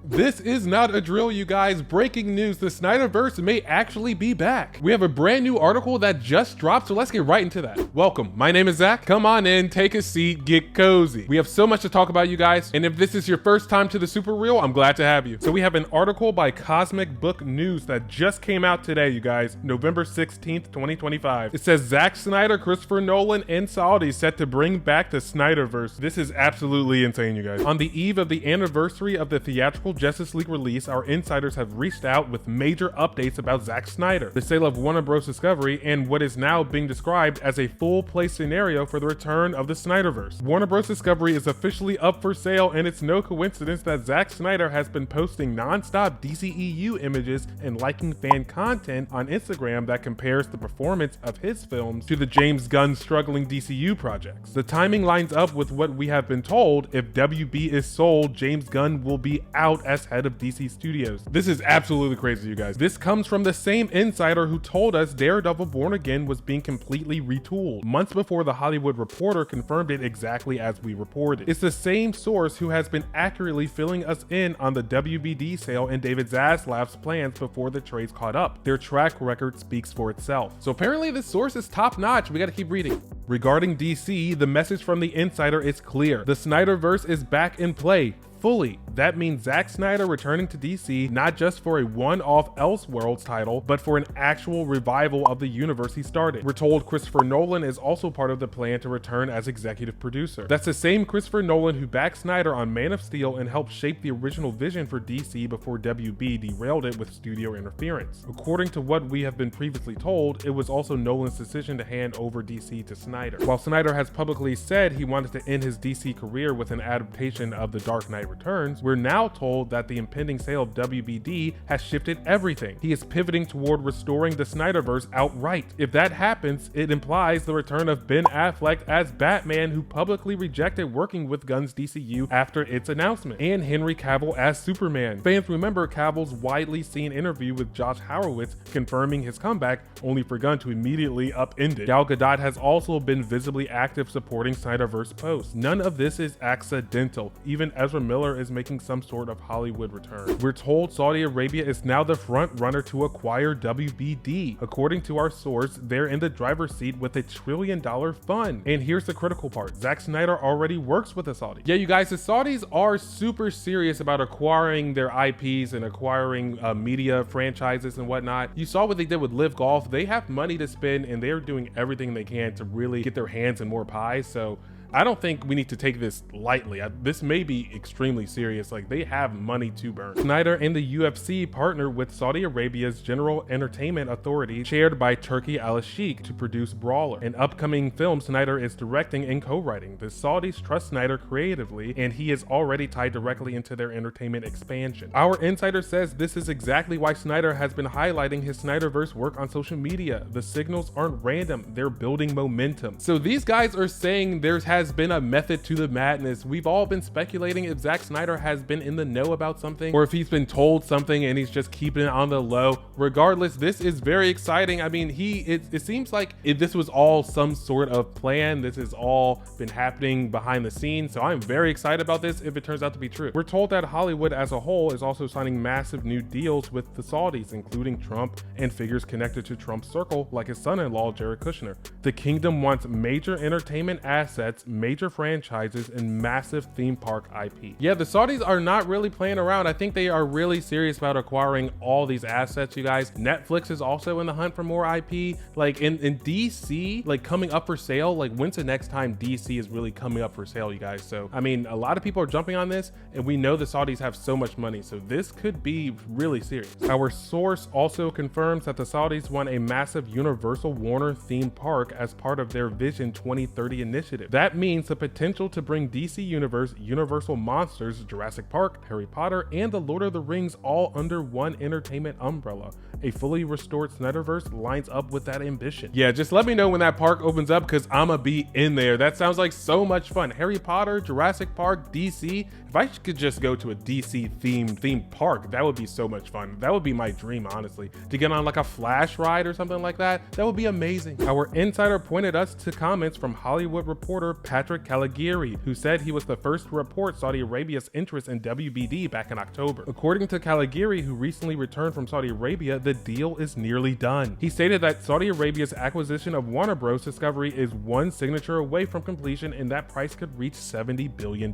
This is not a drill, you guys. Breaking news, the Snyderverse may actually be back. We have a brand new article that just dropped, so let's get right into that. Welcome, my name is Zach. Come on in, take a seat, get cozy. We have so much to talk about, you guys, and if this is your first time to the Super Reel, I'm glad to have you. So we have an article by Cosmic Book News that just came out today, you guys, November 16th, 2025. It says Zack Snyder, Christopher Nolan, and Saudi set to bring back the Snyderverse. This is absolutely insane, you guys. On the eve of the anniversary of the theatrical Justice League release, our insiders have reached out with major updates about Zack Snyder, the sale of Warner Bros. Discovery, and what is now being described as a full-play scenario for the return of the Snyderverse. Warner Bros. Discovery is officially up for sale, and it's no coincidence that Zack Snyder has been posting non-stop DCEU images and liking fan content on Instagram that compares the performance of his films to the James Gunn struggling DCU projects. The timing lines up with what we have been told. If WB is sold, James Gunn will be out as head of DC Studios. This is absolutely crazy, you guys. This comes from the same insider who told us Daredevil Born Again was being completely retooled months before the Hollywood Reporter confirmed it exactly as we reported. It's the same source who has been accurately filling us in on the WBD sale and David Zaslav's plans before the trades caught up. Their track record speaks for itself. So apparently this source is top notch. We gotta keep reading. Regarding DC, the message from the insider is clear. The Snyderverse is back in play. Fully. That means Zack Snyder returning to DC, not just for a one-off Elseworlds title, but for an actual revival of the universe he started. We're told Christopher Nolan is also part of the plan to return as executive producer. That's the same Christopher Nolan who backed Snyder on Man of Steel and helped shape the original vision for DC before WB derailed it with studio interference. According to what we have been previously told, it was also Nolan's decision to hand over DC to Snyder. While Snyder has publicly said he wanted to end his DC career with an adaptation of The Dark Knight Returns, we're now told that the impending sale of WBD has shifted everything. He is pivoting toward restoring the Snyderverse outright. If that happens, it implies the return of Ben Affleck as Batman, who publicly rejected working with Gunn's DCU after its announcement, and Henry Cavill as Superman. Fans remember Cavill's widely seen interview with Josh Horowitz confirming his comeback, only for Gunn to immediately upend it. Gal Gadot has also been visibly active supporting Snyderverse posts. None of this is accidental. Even Ezra Miller is making some sort of Hollywood return. We're told Saudi Arabia is now the front runner to acquire WBD. According to our source, they're in the driver's seat with $1 trillion fund. And here's the critical part. Zack Snyder already works with the Saudis. Yeah, you guys, the Saudis are super serious about acquiring their IPs and acquiring media franchises and whatnot. You saw what they did with Live Golf. They have money to spend and they're doing everything they can to really get their hands in more pies. So I don't think we need to take this lightly. This may be extremely serious. Like, they have money to burn. Snyder and the UFC partnered with Saudi Arabia's General Entertainment Authority, chaired by Turki Al-Sheikh, to produce Brawler, an upcoming film Snyder is directing and co-writing. The Saudis trust Snyder creatively, and he is already tied directly into their entertainment expansion. Our insider says this is exactly why Snyder has been highlighting his Snyderverse work on social media. The signals aren't random. They're building momentum. So these guys are saying there has been a method to the madness. We've all been speculating if Zack Snyder has been in the know about something, or if he's been told something and he's just keeping it on the low. Regardless, this is very exciting. I mean, it seems like if this was all some sort of plan, this has all been happening behind the scenes. So I'm very excited about this if it turns out to be true. We're told that Hollywood as a whole is also signing massive new deals with the Saudis, including Trump and figures connected to Trump's circle, like his son-in-law, Jared Kushner. The kingdom wants major entertainment assets, major franchises, and massive theme park IP. Yeah, the Saudis are not really playing around. I think they are really serious about acquiring all these assets, you guys. Netflix is also in the hunt for more IP. Like in DC, like coming up for sale. Like, when's the next time DC is really coming up for sale, you guys? So, I mean, a lot of people are jumping on this, and we know the Saudis have so much money. So this could be really serious. Our source also confirms that the Saudis want a massive Universal Warner theme park as part of their Vision 2030 initiative. That means the potential to bring DC Universe, Universal Monsters, Jurassic Park, Harry Potter, and The Lord of the Rings all under one entertainment umbrella. A fully restored Snyderverse lines up with that ambition. Yeah, just let me know when that park opens up, because I'ma be in there. That sounds like so much fun. Harry Potter, Jurassic Park, DC. If I could just go to a DC themed park, that would be so much fun. That would be my dream, honestly. To get on like a Flash ride or something like that, that would be amazing. Our insider pointed us to comments from Hollywood Reporter Patrick Caligari, who said he was the first to report Saudi Arabia's interest in WBD back in October. According to Caligari, who recently returned from Saudi Arabia, the deal is nearly done. He stated that Saudi Arabia's acquisition of Warner Bros. Discovery is one signature away from completion, and that price could reach $70 billion.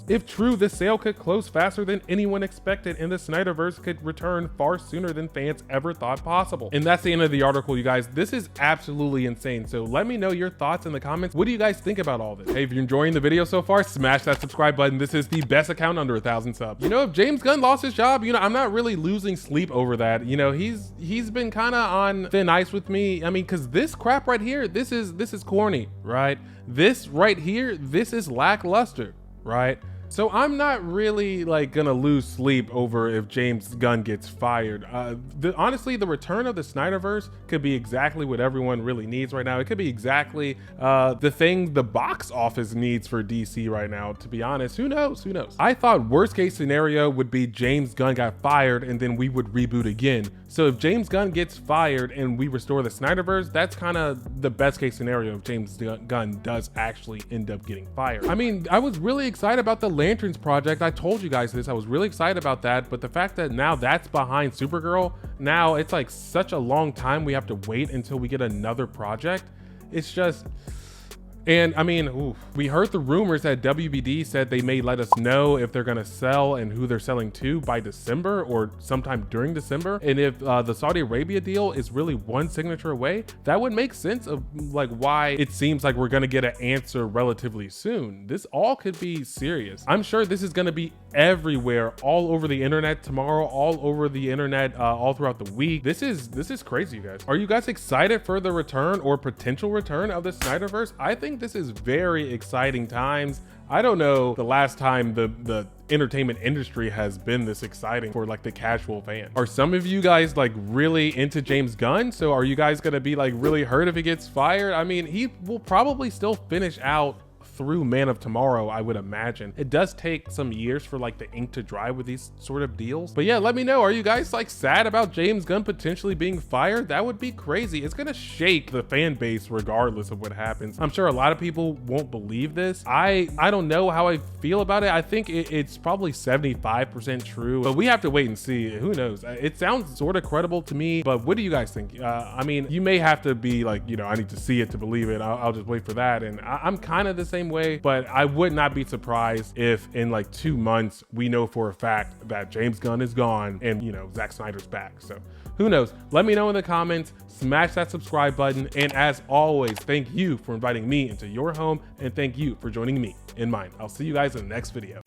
If true, the sale could close faster than anyone expected, and the Snyderverse could return far sooner than fans ever thought possible. And that's the end of the article, you guys. This is absolutely insane. So let me know your thoughts in the comments. What do you guys think about all this? Hey, if you're enjoying the video so far, smash that subscribe button. This is the best account under 1,000 subs. You know, if James Gunn lost his job, you know, I'm not really losing sleep over that. You know, he's been kind of on thin ice with me. I mean, because this crap right here, this is corny, right? This right here, this is lackluster, right? So I'm not really like gonna lose sleep over if James Gunn gets fired. Honestly, the return of the Snyderverse could be exactly what everyone really needs right now. It could be exactly the thing the box office needs for DC right now, to be honest. Who knows? Who knows? I thought worst case scenario would be James Gunn got fired and then we would reboot again. So if James Gunn gets fired and we restore the Snyderverse, that's kind of the best case scenario if James Gunn does actually end up getting fired. I mean, I was really excited about the Lanterns project. I told you guys this. I was really excited about that, but the fact that now that's behind Supergirl, now it's like such a long time we have to wait until we get another project. It's just... And I mean, oof, we heard the rumors that WBD said they may let us know if they're gonna sell and who they're selling to by December or sometime during December. And if the Saudi Arabia deal is really one signature away, that would make sense of like why it seems like we're gonna get an answer relatively soon. This all could be serious. I'm sure this is gonna be everywhere, all over the internet tomorrow, all over the internet, all throughout the week. This is crazy, you guys. Are you guys excited for the return or potential return of the Snyderverse? I think this is very exciting times. I don't know the last time the entertainment industry has been this exciting for like the casual fan. Are some of you guys like really into James Gunn? So are you guys gonna be like really hurt if he gets fired? I mean, he will probably still finish out through Man of Tomorrow, I would imagine. It does take some years for like the ink to dry with these sort of deals. But yeah, let me know. Are you guys like sad about James Gunn potentially being fired? That would be crazy. It's gonna shake the fan base regardless of what happens. I'm sure a lot of people won't believe this. I don't know how I feel about it. I think it's probably 75% true, but we have to wait and see. Who knows? It sounds sort of credible to me, but what do you guys think? I mean, you may have to be like, you know, I need to see it to believe it. I'll just wait for that. And I'm kind of the same way, but I would not be surprised if in like 2 months we know for a fact that James Gunn is gone and, you know, Zack Snyder's back. So who knows? Let me know in the comments, smash that subscribe button, and as always, thank you for inviting me into your home and thank you for joining me in mine. I'll see you guys in the next video.